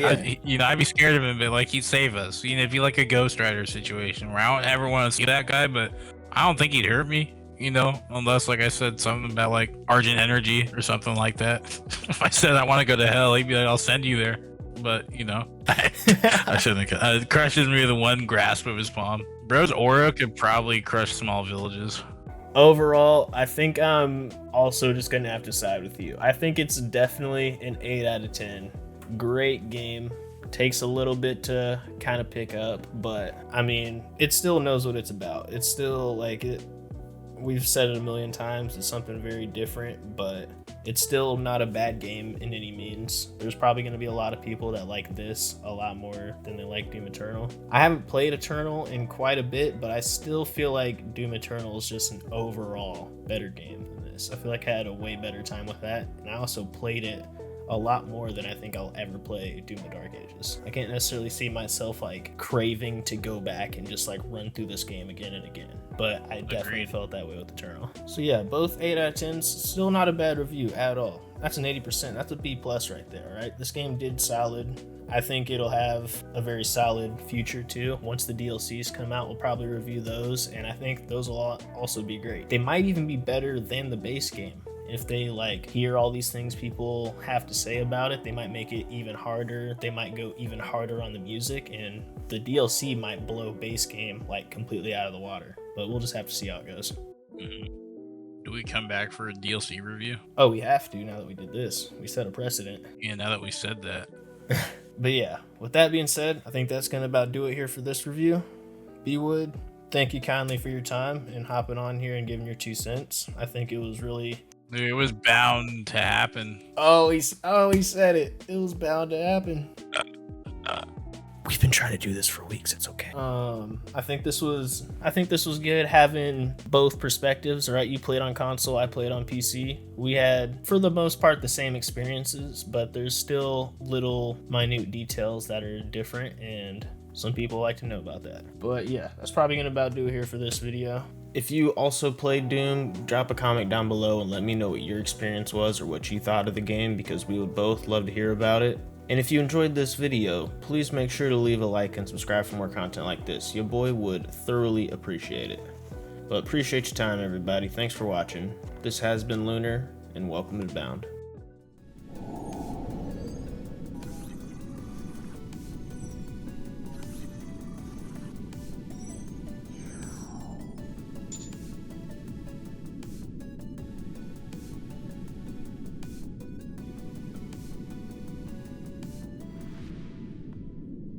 [SPEAKER 1] yeah.
[SPEAKER 2] I'd be scared of him, but like he'd save us. It'd be like a Ghost Rider situation where I don't ever want to see that guy, but I don't think he'd hurt me. Unless like I said something about like Argent Energy or something like that. If I said I want to go to hell, he'd be like, I'll send you there. But I shouldn't have. Crushes me with one grasp of his palm. Bro's aura could probably crush small villages.
[SPEAKER 1] Overall, I think I'm also just gonna have to side with you. I think it's definitely an 8 out of 10. Great game. Takes a little bit to kind of pick up, but I mean, it still knows what it's about. It's still like it. We've said it a million times. It's something very different, but it's still not a bad game in any means. There's probably going to be a lot of people that like this a lot more than they like Doom Eternal. I haven't played Eternal in quite a bit, but I still feel like Doom Eternal is just an overall better game than this. I feel like I had a way better time with that, and I also played it a lot more than I think I'll ever play Doom the Dark Ages. I can't necessarily see myself like craving to go back and just like run through this game again and again, but I definitely felt that way with Eternal. So yeah, both 8 out of 10s, still not a bad review at all. That's an 80%. That's a B plus right there, right? This game did solid. I think it'll have a very solid future too. Once the DLCs come out, we'll probably review those, and I think those will also be great. They might even be better than the base game. If they like hear all these things people have to say about it, they might make it even harder. They might go even harder on the music, and the DLC might blow base game like completely out of the water. But we'll just have to see how it goes.
[SPEAKER 2] Mm-hmm. Do we come back for a DLC review?
[SPEAKER 1] Oh, we have to now that we did this. We set a precedent.
[SPEAKER 2] Yeah, now that we said that.
[SPEAKER 1] But yeah, with that being said, I think that's gonna about do it here for this review. Bwood, thank you kindly for your time and hopping on here and giving your 2 cents. I think it was really...
[SPEAKER 2] It was bound to happen.
[SPEAKER 1] Oh, he said it. It was bound to happen. We've been trying to do this for weeks. It's okay. I think this was good having both perspectives, right? You played on console, I played on PC. We had, for the most part, the same experiences, but there's still little minute details that are different, and some people like to know about that. But yeah, that's probably gonna about do it here for this video. If you also played Doom, drop a comment down below and let me know what your experience was or what you thought of the game, because we would both love to hear about it. And if you enjoyed this video, please make sure to leave a like and subscribe for more content like this. Your boy would thoroughly appreciate it. But appreciate your time, everybody. Thanks for watching. This has been Lunar, and welcome to Bound.